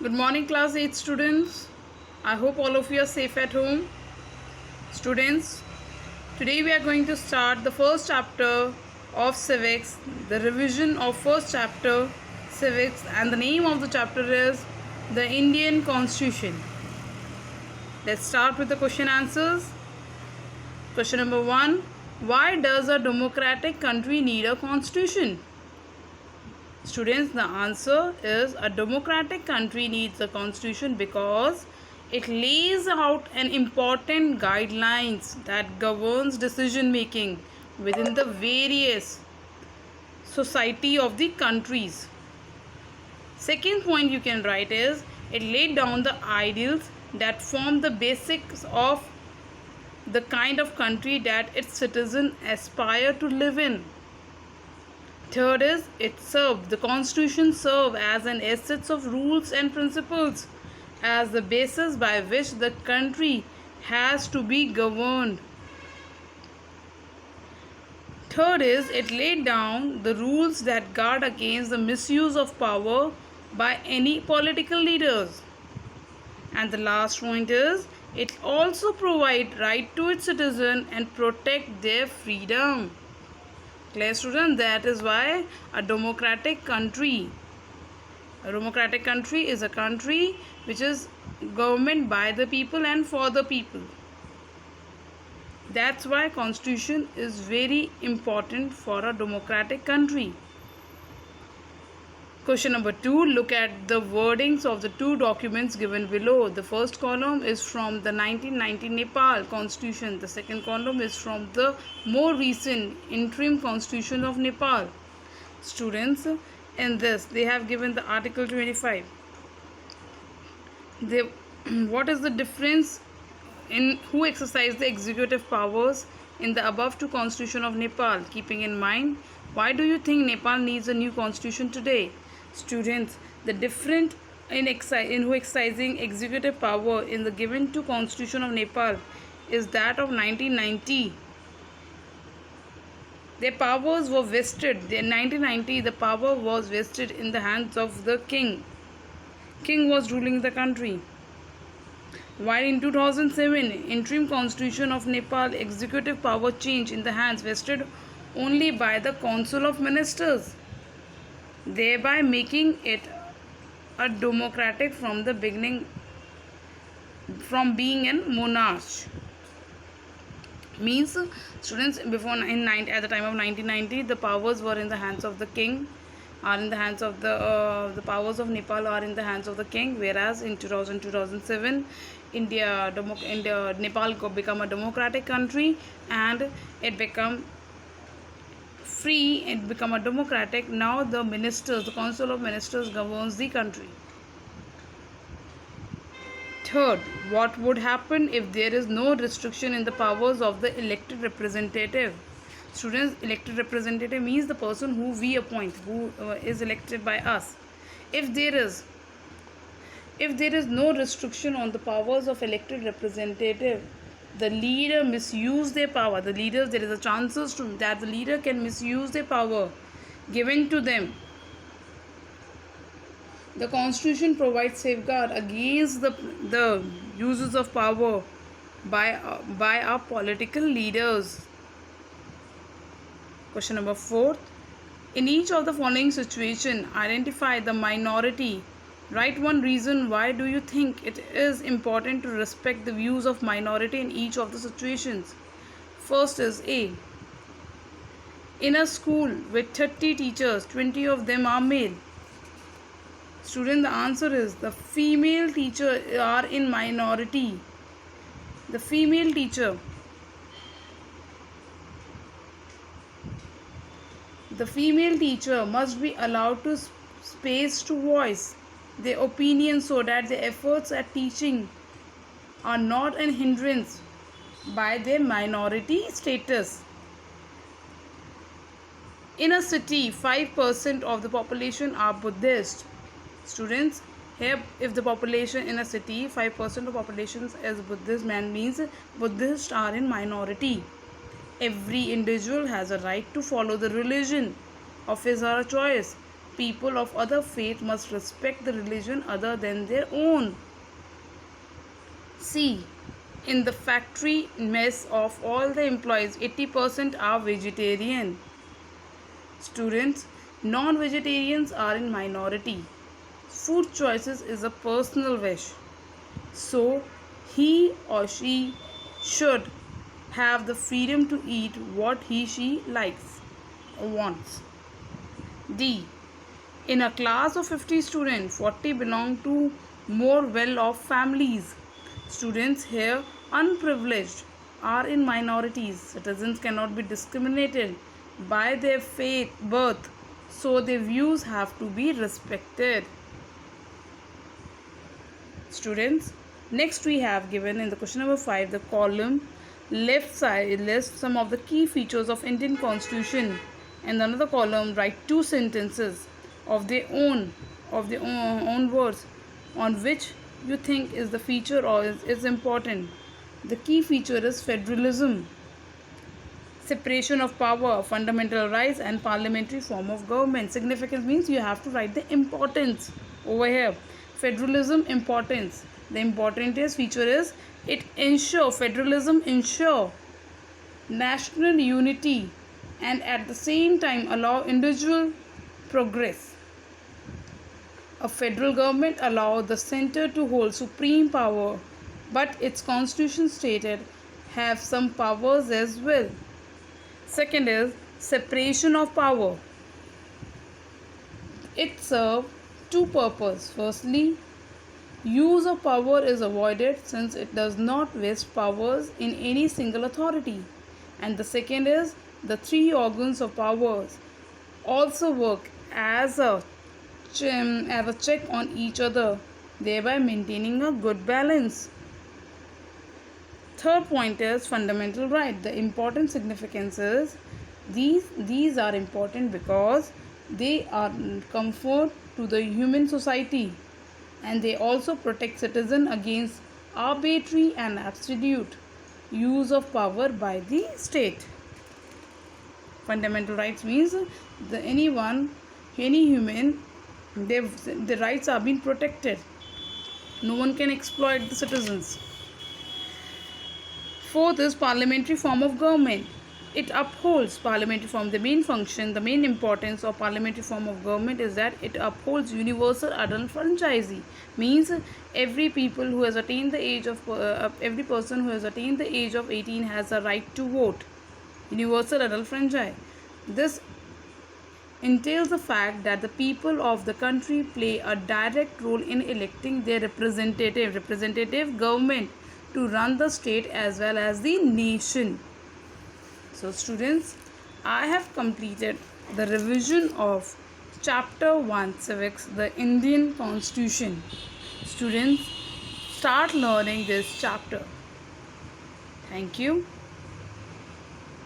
Good morning, class 8 students. I hope all of you are safe at home. Students, today we are going to start the first chapter of civics, the revision of first chapter civics, and the name of the chapter is the Indian Constitution. Let's start with the question answers. Question number 1. Why does a democratic country need a constitution? Students, the answer is a democratic country needs a constitution because it lays out an important guidelines that governs decision making within the various society of the countries. Second point you can write is it laid down the ideals that form the basics of the kind of country that its citizens aspire to live in. Third is the constitution serve as an essence of rules and principles as the basis by which the country has to be governed. Third is it laid down the rules that guard against the misuse of power by any political leaders. And the last point is it also provide right to its citizen and protect their freedom. Clear, students? That is why a democratic country is a country which is government by the people and for the people. That's why constitution is very important for a democratic country. Question number 2. Look at the wordings of the two documents given below. The first column is from the 1990 Nepal Constitution. The second column is from the more recent interim Constitution of Nepal. Students, in this they have given the Article 25. What is the difference in who exercise the executive powers in the above two Constitution of Nepal? Keeping in mind, why do you think Nepal needs a new constitution today? Students, the difference in who exercising executive power in the given two Constitution of Nepal is that of 1990. Their powers were vested. In 1990, the power was vested in the hands of the king. King was ruling the country. While in 2007, interim Constitution of Nepal, executive power changed in the hands vested only by the Council of Ministers, thereby making it a democratic from the beginning, from being a monarch. Means, students, at the time of 1990, the powers were in the hands of the king, are in the hands of the powers of Nepal are in the hands of the king, whereas in 2007 Nepal become a democratic country and it become free, it become a democratic. Now the Council of Ministers governs the country. Third, what would happen if there is no restriction in the powers of the elected representative? Students, elected representative means the person who we appoint, who is elected by us. If there is no restriction on the powers of elected representative, the leader misuse their power. There is a chances that the leader can misuse their power given to them. The Constitution provides safeguard against the uses of power by our political leaders. Question number 4. In each of the following situation, identify the minority. Write one reason why do you think it is important to respect the views of minority in each of the situations. First is A. In a school with 30 teachers, 20 of them are male. Student, the answer is the female teacher are in minority. The female teacher must be allowed to space to voice their opinion so that their efforts at teaching are not an hindrance by their minority status. In a city, 5% of the population are Buddhist. Students, here if the population in a city, 5% of population is Buddhist, means Buddhists are in minority. Every individual has a right to follow the religion of his or her choice. people of other faith must respect the religion other than their own. See, in the factory mess of all the employees, 80% are vegetarian. Students, non-vegetarians are in minority. Food choices is a personal wish. So, he or she should have the freedom to eat what she likes or wants. D. In a class of 50 students, 40 belong to more well-off families. Students here, unprivileged, are in minorities. Citizens cannot be discriminated by their faith, birth, so their views have to be respected. Students, next we have given in the question number 5 the column left side lists some of the key features of Indian Constitution, and another column write two sentences of their own words on which you think is the feature or is important. The key feature is federalism, separation of power, fundamental rights, and parliamentary form of government. Significance means you have to write the importance over here. Federalism importance. The important feature is federalism ensure national unity and at the same time allow individual progress. A federal government allows the center to hold supreme power, but its constitution stated have some powers as well. Second is separation of power. It serves two purposes. Firstly, use of power is avoided since it does not waste powers in any single authority. And the second is the three organs of powers also work as a check on each other, thereby maintaining a good balance. Third point is fundamental right. The important significance is these are important because they are comfort to the human society, and they also protect citizen against arbitrary and absolute use of power by the state. Fundamental rights means any human, the rights are being protected. No one can exploit the citizens. Fourth is parliamentary form of government. It upholds parliamentary form. The main function, the main importance of parliamentary form of government is that it upholds universal adult franchise. Means every people who has attained the age of every person who has attained the age of 18 has a right to vote. Universal adult franchise. This entails the fact that the people of the country play a direct role in electing their representative government to run the state as well as the nation. So students, I have completed the revision of chapter 1 civics, the Indian Constitution. Students, start learning this chapter. Thank you.